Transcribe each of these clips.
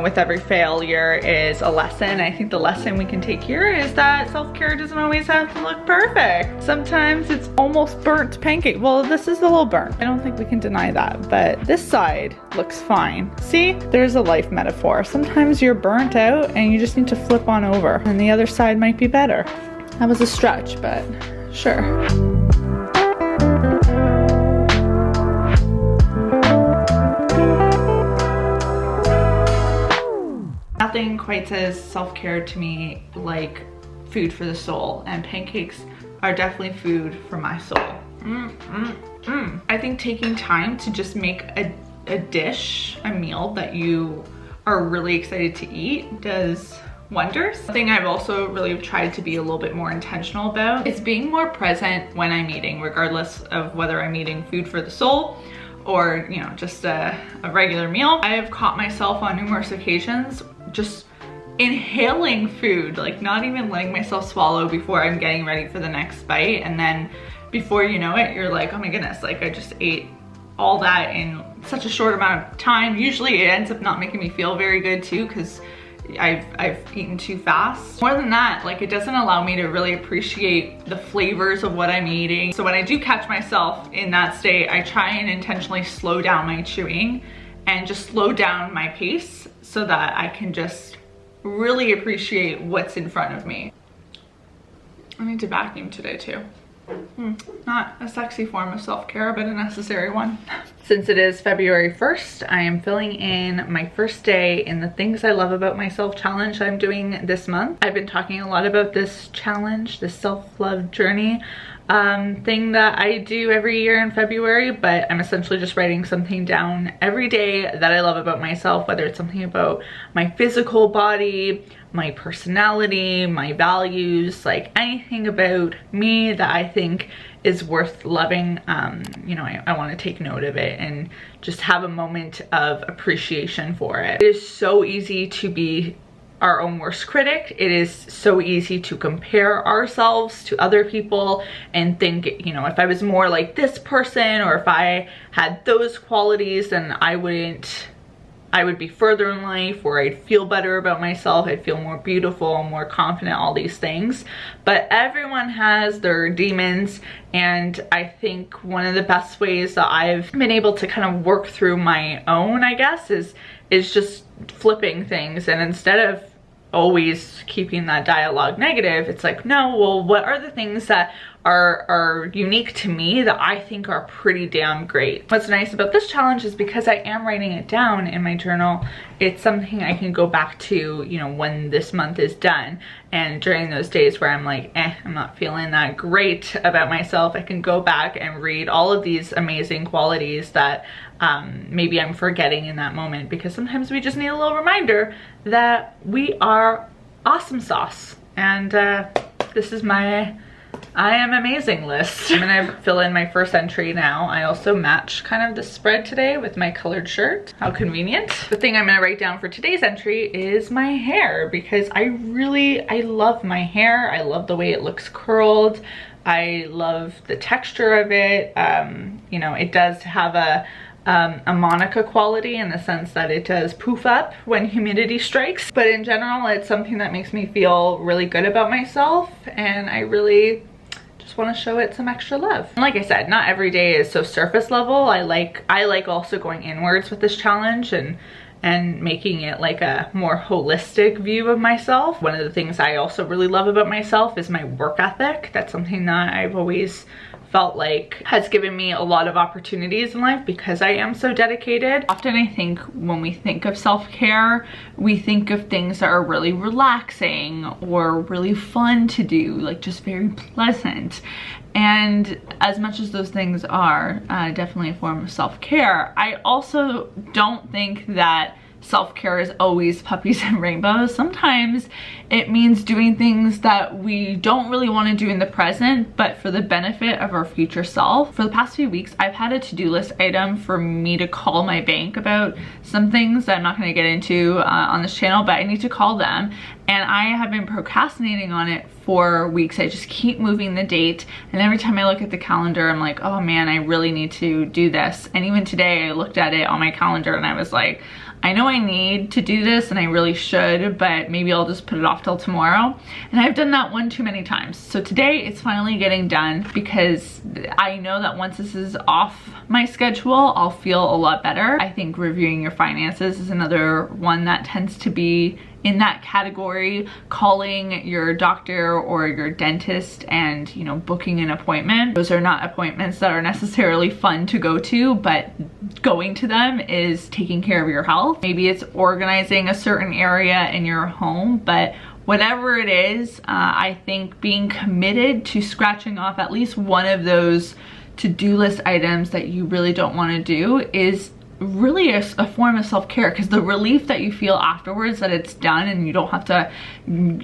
with every failure is a lesson. I think the lesson we can take here is that self-care doesn't always have to look perfect. Sometimes it's almost burnt pancake. Well, this is a little burnt. I don't think we can deny that, but this side looks fine. See, there's a life metaphor. Sometimes you're burnt out and you just need to flip on over and the other side might be better. That was a stretch, but sure. Nothing quite says self-care to me like food for the soul, and pancakes are definitely food for my soul. I think taking time to just make a dish, a meal that you are really excited to eat does wonders. The thing I've also really tried to be a little bit more intentional about is being more present when I'm eating, regardless of whether I'm eating food for the soul or, you know, just a regular meal. I have caught myself on numerous occasions just inhaling food, like not even letting myself swallow before I'm getting ready for the next bite. And then before you know it, you're like, oh my goodness, like I just ate all that in such a short amount of time. Usually it ends up not making me feel very good too, because I've eaten too fast. More than that, like it doesn't allow me to really appreciate the flavors of what I'm eating. So when I do catch myself in that state, I try and intentionally slow down my chewing and just slow down my pace so that I can just really appreciate what's in front of me. I need to vacuum today too. Not a sexy form of self-care, but a necessary one. Since it is February 1st, I am filling in my first day in the Things I Love About Myself challenge I'm doing this month. I've been talking a lot about this challenge, this self-love journey thing that I do every year in February, but I'm essentially just writing something down every day that I love about myself, whether it's something about my physical body, my personality, my values, like anything about me that I think is worth loving. You know, I want to take note of it and just have a moment of appreciation for it. It is so easy to be our own worst critic. It is so easy to compare ourselves to other people and think, you know, if I was more like this person or if I had those qualities, then I would be further in life, or I'd feel better about myself, I'd feel more beautiful, more confident, all these things. But everyone has their demons, and I think one of the best ways that I've been able to kind of work through my own, I guess, is just flipping things. And instead of always keeping that dialogue negative, it's like, no, well, what are the things that are unique to me that I think are pretty damn great? What's nice about this challenge is because I am writing it down in my journal, it's something I can go back to, you know, when this month is done. And during those days where I'm like, I'm not feeling that great about myself, I can go back and read all of these amazing qualities that maybe I'm forgetting in that moment, because sometimes we just need a little reminder that we are awesome sauce. And this is my I am amazing list. I'm gonna fill in my first entry now. I also match kind of the spread today with my colored shirt. How convenient. The thing I'm gonna write down for today's entry is my hair, because I love my hair. I love the way it looks curled. I love the texture of it. You know, it does have a Monica quality in the sense that it does poof up when humidity strikes, but in general it's something that makes me feel really good about myself, and I really just want to show it some extra love. And like I said, not every day is so surface level. I like also going inwards with this challenge and making it like a more holistic view of myself. One of the things I also really love about myself is my work ethic. That's something that I've always felt like has given me a lot of opportunities in life because I am so dedicated. Often I think when we think of self-care, we think of things that are really relaxing or really fun to do, like just very pleasant. And as much as those things are definitely a form of self-care, I also don't think that self-care is always puppies and rainbows. Sometimes it means doing things that we don't really want to do in the present, but for the benefit of our future self. For the past few weeks, I've had a to-do list item for me to call my bank about some things that I'm not going to get into on this channel, but I need to call them. And I have been procrastinating on it for weeks. I just keep moving the date. And every time I look at the calendar, I'm like, oh man, I really need to do this. And even today I looked at it on my calendar and I was like, I know I need to do this and I really should, but maybe I'll just put it off till tomorrow. And I've done that one too many times. So today it's finally getting done because I know that once this is off my schedule, I'll feel a lot better. I think reviewing your finances is another one that tends to be in that category. Calling your doctor or your dentist and, you know, booking an appointment. Those are not appointments that are necessarily fun to go to, but going to them is taking care of your health. Maybe it's organizing a certain area in your home, but whatever it is, I think being committed to scratching off at least one of those to-do list items that you really don't want to do is really a form of self-care, because the relief that you feel afterwards that it's done and you don't have to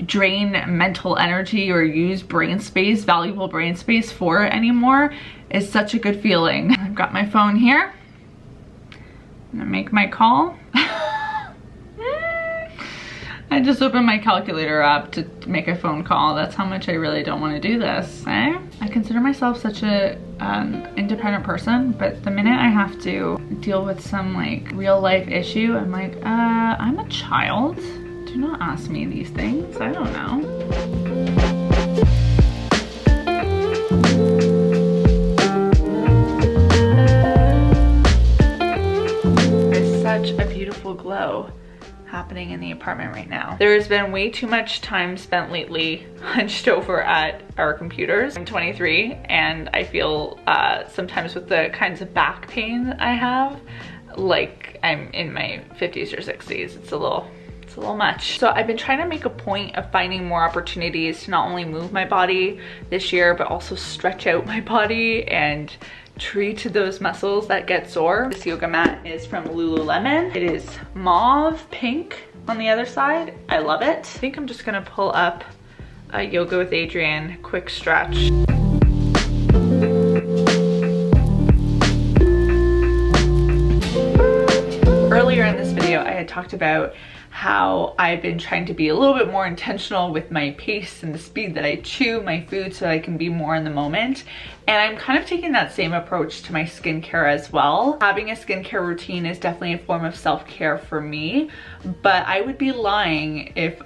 drain mental energy or use brain space, valuable brain space for it anymore, is such a good feeling. I've got my phone here. I'm gonna make my call. I just opened my calculator app to make a phone call. That's how much I really don't want to do this, eh? I consider myself such a independent person, but the minute I have to deal with some like real life issue, I'm like, I'm a child. Do not ask me these things. I don't know. There's such a beautiful glow happening in the apartment right now. There's been way too much time spent lately hunched over at our computers. I'm 23 and I feel sometimes with the kinds of back pain that I have, like I'm in my 50s or 60s. It's a little much. So I've been trying to make a point of finding more opportunities to not only move my body this year, but also stretch out my body and treat those muscles that get sore. This yoga mat is from Lululemon. It is mauve pink on the other side. I love it. I think I'm just gonna pull up a Yoga with Adriene quick stretch. Earlier in this video, I had talked about how I've been trying to be a little bit more intentional with my pace and the speed that I chew my food so I can be more in the moment. And I'm kind of taking that same approach to my skincare as well. Having a skincare routine is definitely a form of self-care for me, but I would be lying if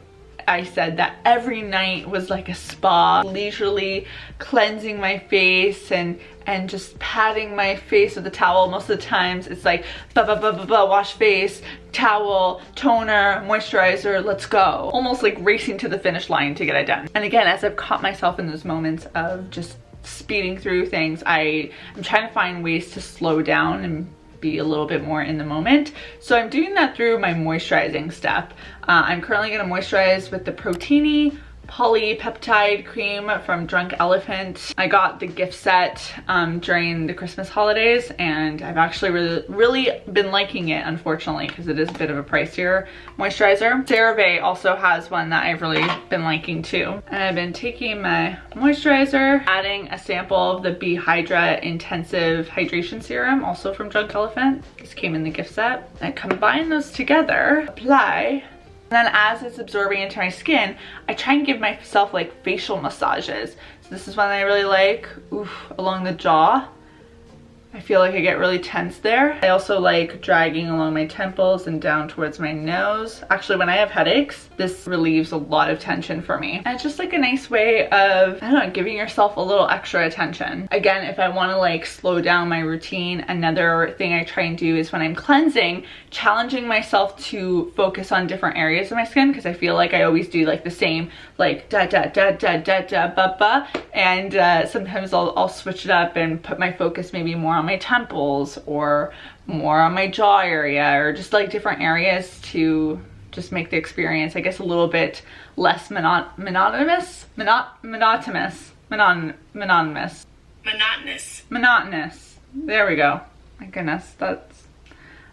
I said that every night was like a spa, leisurely cleansing my face and just patting my face with a towel. Most of the times it's like wash face, towel, toner, moisturizer, let's go. Almost like racing to the finish line to get it done. And again, as I've caught myself in those moments of just speeding through things, I'm trying to find ways to slow down and be a little bit more in the moment. So I'm doing that through my moisturizing step. I'm currently going to moisturize with the Protini polypeptide cream from Drunk Elephant. I got the gift set during the Christmas holidays, and I've actually really been liking it, unfortunately, because it is a bit of a pricier moisturizer. CeraVe also has one that I've really been liking too. And I've been taking my moisturizer, adding a sample of the Be Hydra Intensive Hydration Serum, also from Drunk Elephant. This came in the gift set. I combine those together, apply, and then as it's absorbing into my skin, I try and give myself like facial massages. So this is one that I really like, along the jaw. I feel like I get really tense there. I also like dragging along my temples and down towards my nose. Actually, when I have headaches, this relieves a lot of tension for me. And it's just like a nice way of, I don't know, giving yourself a little extra attention. Again, if I want to like slow down my routine, another thing I try and do is when I'm cleansing, challenging myself to focus on different areas of my skin, because I feel like I always do like the same, like da da da da da da ba ba. And sometimes I'll switch it up and put my focus maybe more on my temples or more on my jaw area, or just like different areas to just make the experience, I guess, a little bit less monotonous. There we go. My goodness, that's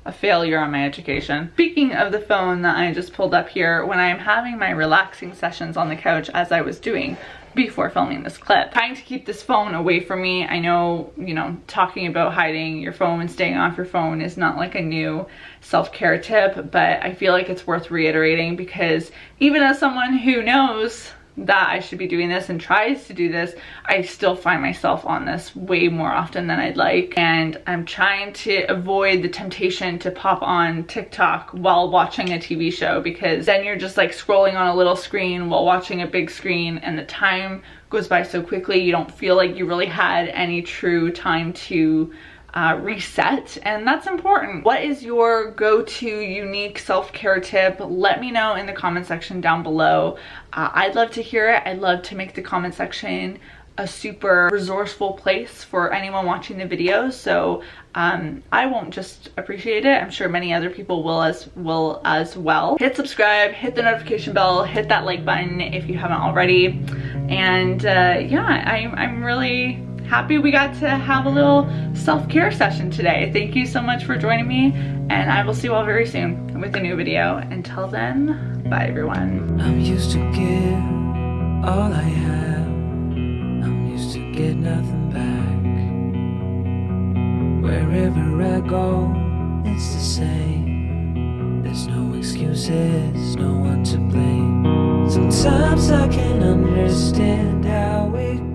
a failure on my education. Speaking of the phone that I just pulled up here, when I'm having my relaxing sessions on the couch, as I was doing before filming this clip, trying to keep this phone away from me. I know, you know, talking about hiding your phone and staying off your phone is not like a new self-care tip, but I feel like it's worth reiterating, because even as someone who knows that I should be doing this and tries to do this, I still find myself on this way more often than I'd like. And I'm trying to avoid the temptation to pop on TikTok while watching a TV show, because then you're just like scrolling on a little screen while watching a big screen, and the time goes by so quickly. You don't feel like you really had any true time to reset, and that's important. What is your go-to unique self-care tip? Let me know in the comment section down below. I'd love to hear it. I'd love to make the comment section a super resourceful place for anyone watching the video. So I won't just appreciate it, I'm sure many other people will as well. Hit subscribe, hit the notification bell, hit that like button if you haven't already. And yeah, I'm really happy we got to have a little self-care session today. Thank you so much for joining me, and I will see you all very soon with a new video. Until then, bye everyone. I'm used to give all I have. I'm used to get nothing back. Wherever I go, it's the same. There's no excuses, no one to blame. Sometimes I can't understand how it